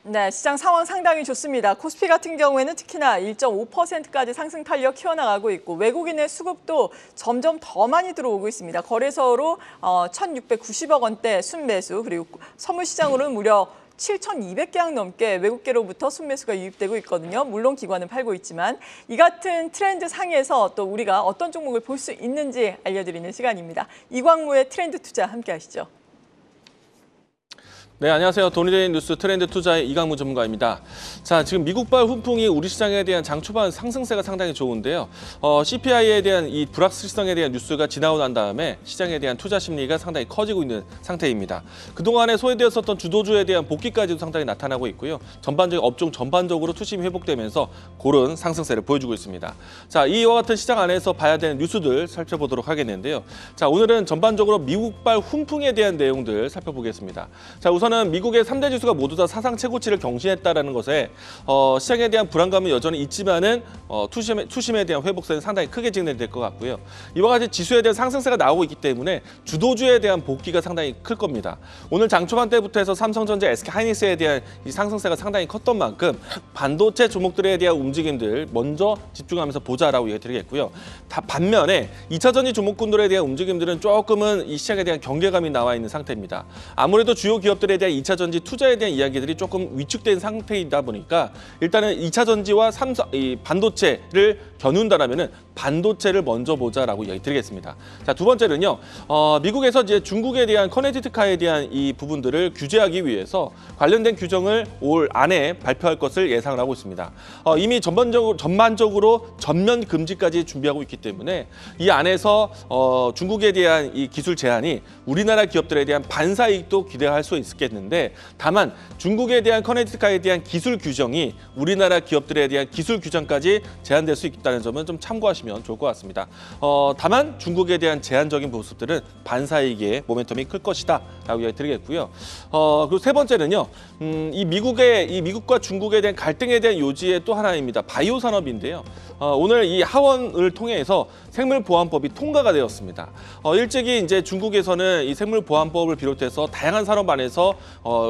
네, 시장 상황 상당히 좋습니다. 코스피 같은 경우에는 특히나 1.5%까지 상승 탄력 키워나가고 있고 외국인의 수급도 점점 더 많이 들어오고 있습니다. 거래소로 1,690억 원대 순매수, 그리고 선물 시장으로는 무려 7,200계약 넘게 외국계로부터 순매수가 유입되고 있거든요. 물론 기관은 팔고 있지만 이 같은 트렌드 상에서 또 우리가 어떤 종목을 볼 수 있는지 알려드리는 시간입니다. 이광무의 트렌드 투자 함께 하시죠. 네, 안녕하세요. 돈이데이 뉴스 트렌드 투자의 이광무 전문가입니다. 자, 지금 미국발 훈풍이 우리 시장에 대한 장 초반 상승세가 상당히 좋은데요. CPI에 대한 이 불확실성에 대한 뉴스가 지나고 난 다음에 시장에 대한 투자 심리가 상당히 커지고 있는 상태입니다. 그동안에 소외되었었던 주도주에 대한 복귀까지도 상당히 나타나고 있고요. 전반적인 업종 전반적으로 투심이 회복되면서 고른 상승세를 보여주고 있습니다. 자, 이와 같은 시장 안에서 봐야 되는 뉴스들 살펴보도록 하겠는데요. 자, 오늘은 전반적으로 미국발 훈풍에 대한 내용들 살펴보겠습니다. 자, 우선은 미국의 3대 지수가 모두 다 사상 최고치를 경신했다는 것에 시장에 대한 불안감은 여전히 있지만은 투심에 대한 회복세는 상당히 크게 진행될 것 같고요. 이와 같이 지수에 대한 상승세가 나오고 있기 때문에 주도주에 대한 복귀가 상당히 클 겁니다. 오늘 장 초반 때부터 해서 삼성전자, SK하이닉스에 대한 이 상승세가 상당히 컸던 만큼 반도체 종목들에 대한 움직임들 먼저 집중하면서 보자라고 얘기드리겠고요. 반면에 2차전지 종목군들에 대한 움직임들은 조금은 이 시장에 대한 경계감이 나와 있는 상태입니다. 아무래도 주요 기업들에 대한 2차전지 투자에 대한 이야기들이 조금 위축된 상태이다 보니까 일단은 2차전지와 이 반도체를 겨눈다라면은 반도체를 먼저 보자라고 이야기 드리겠습니다. 자, 두 번째는요. 미국에서 이제 중국에 대한 커넥티카에 대한 이 부분들을 규제하기 위해서 관련된 규정을 올 안에 발표할 것을 예상을 하고 있습니다. 이미 전반적으로 전면 금지까지 준비하고 있기 때문에 이 안에서 중국에 대한 이 기술 제한이 우리나라 기업들에 대한 반사이익도 기대할 수 있겠는데, 다만 중국에 대한 커넥티카에 대한 기술 규정이 우리나라 기업들에 대한 기술 규정까지 제한될 수 있다는 점은 좀 참고하시면 좋을 것 같습니다. 다만 중국에 대한 제한적인 모습들은 반사이익의 모멘텀이 클 것이다 라고 이야기 드리겠고요. 그리고 세 번째는요. 이 미국과 중국에 대한 갈등에 대한 요지의 또 하나입니다. 바이오 산업인데요. 오늘 이 하원을 통해서 생물보안법이 통과가 되었습니다. 일찍이 이제 중국에서는 이 생물보안법을 비롯해서 다양한 산업 안에서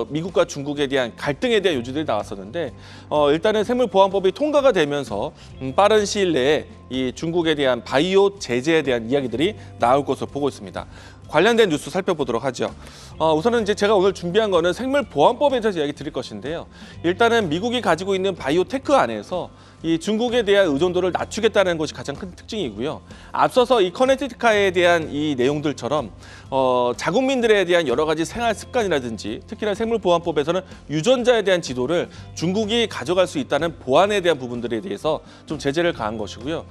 미국과 중국에 대한 갈등에 대한 요지들이 나왔었는데, 일단은 생물보안법이 통과가 되면서 빠른 시일 내에 이 중국에 대한 바이오 제재에 대한 이야기들이 나올 것으로 보고 있습니다. 관련된 뉴스 살펴보도록 하죠. 우선은 이제 제가 오늘 준비한 거는 생물보안법에 대해서 이야기 드릴 것인데요. 일단은 미국이 가지고 있는 바이오테크 안에서 이 중국에 대한 의존도를 낮추겠다는 것이 가장 큰 특징이고요. 앞서서 이 커넥티카에 대한 이 내용들처럼 자국민들에 대한 여러 가지 생활 습관이라든지 특히나 생물보안법에서는 유전자에 대한 지도를 중국이 가져갈 수 있다는 보안에 대한 부분들에 대해서 좀 제재를 가한 것이고요.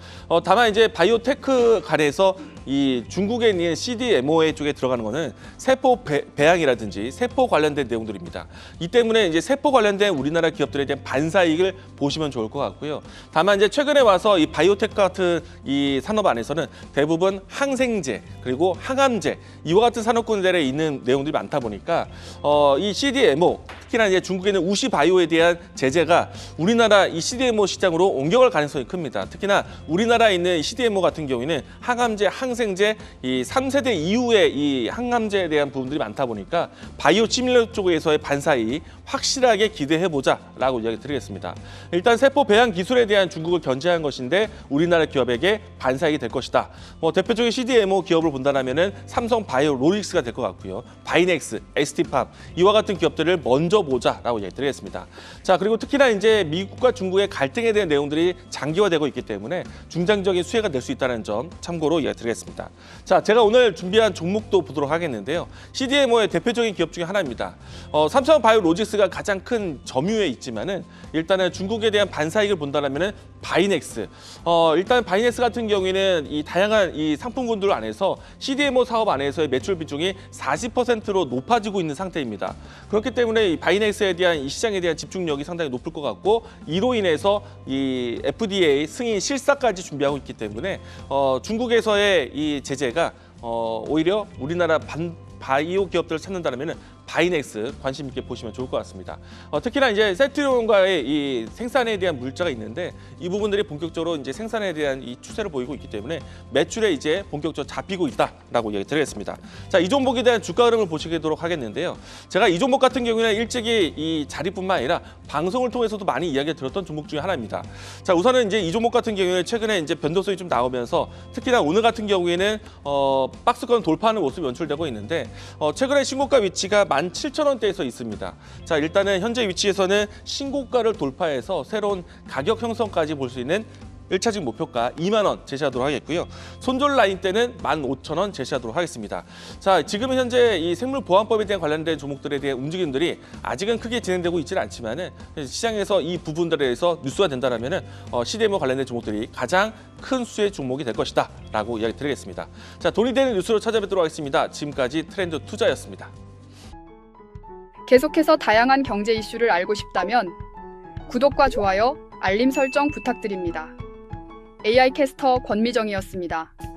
다만 이제 바이오테크 간에서 이 중국에 있는 CDMO 쪽에 들어가는 거는 세포 배양이라든지 세포 관련된 내용들입니다. 이 때문에 이제 세포 관련된 우리나라 기업들에 대한 반사이익을 보시면 좋을 것 같고요. 다만 이제 최근에 와서 이 바이오테크 같은 이 산업 안에서는 대부분 항생제 그리고 항암제 이와 같은 산업군들에 있는 내용들이 많다 보니까 이 CDMO 특히나 이제 중국에 있는 우시바이오에 대한 제재가 우리나라 이 CDMO 시장으로 옮겨갈 가능성이 큽니다. 특히나 우리나라에 있는 CDMO 같은 경우에는 항암제, 항생제 이 3세대 이후의 이 항암제에 대한 부분들이 많다 보니까 바이오 시밀러 쪽에서의 반사이익 확실하게 기대해보자라고 이야기 드리겠습니다. 일단 세포 배양 기술에 대한 중국을 견제한 것인데 우리나라 기업에게 반사이익이 될 것이다. 대표적인 CDMO 기업을 본다면은 삼성 바이오로직스가 될 것 같고요. 바이넥스, ST팜 이와 같은 기업들을 먼저 보자라고 이야기 드리겠습니다. 자, 그리고 특히나 이제 미국과 중국의 갈등에 대한 내용들이 장기화되고 있기 때문에 중장기적인 수혜가 될 수 있다는 점 참고로 이야기 드리겠습니다. 자, 제가 오늘 준비한 종목도 보도록 하겠는데요. CDMO의 대표적인 기업 중에 하나입니다. 삼성 바이오로직스가 가장 큰 점유에 있지만은 일단은 중국에 대한 반사이익을 본다면은 바이넥스. 일단 바이넥스 같은 경우에는 이 다양한 이 상품군들 안에서 CDMO 사업 안에서의 매출 비중이 40%로 높아지고 있는 상태입니다. 그렇기 때문에 이 바이넥스에 대한 이 시장에 대한 집중력이 상당히 높을 것 같고 이로 인해서 이 FDA 승인 실사까지 준비하고 있기 때문에 중국에서의 이 제재가 오히려 우리나라 바이오 기업들을 찾는다면 바이넥스 관심 있게 보시면 좋을 것 같습니다. 특히나 이제 세트론과의 이 생산에 대한 물자가 있는데 이 부분들이 본격적으로 이제 생산에 대한 이 추세를 보이고 있기 때문에 매출에 이제 본격적으로 잡히고 있다라고 이야기 드리겠습니다. 자, 이 종목에 대한 주가 흐름을 보시도록 하겠는데요. 제가 이 종목 같은 경우에는 일찍이 이 자리뿐만 아니라 방송을 통해서도 많이 이야기 들었던 종목 중에 하나입니다. 자, 우선은 이제 이 종목 같은 경우에는 최근에 이제 변동성이 좀 나오면서 특히나 오늘 같은 경우에는 박스권 돌파하는 모습이 연출되고 있는데 최근에 신고가 위치가 17,000원대에서 있습니다. 자, 일단은 현재 위치에서는 신고가를 돌파해서 새로운 가격 형성까지 볼 수 있는 1차적 목표가 2만 원 제시하도록 하겠고요. 손절 라인 때는 15,000원 제시하도록 하겠습니다. 자, 지금은 현재 이 생물보안법에 대한 관련된 종목들에 대한 움직임들이 아직은 크게 진행되고 있지는 않지만은 시장에서 이 부분들에 대해서 뉴스가 된다라면은 CDMO 관련된 종목들이 가장 큰 수의 종목이 될 것이다라고 이야기 드리겠습니다. 자, 돈이 되는 뉴스로 찾아뵙도록 하겠습니다. 지금까지 트렌드 투자였습니다. 계속해서 다양한 경제 이슈를 알고 싶다면 구독과 좋아요, 알림 설정 부탁드립니다. AI 캐스터 권미정이었습니다.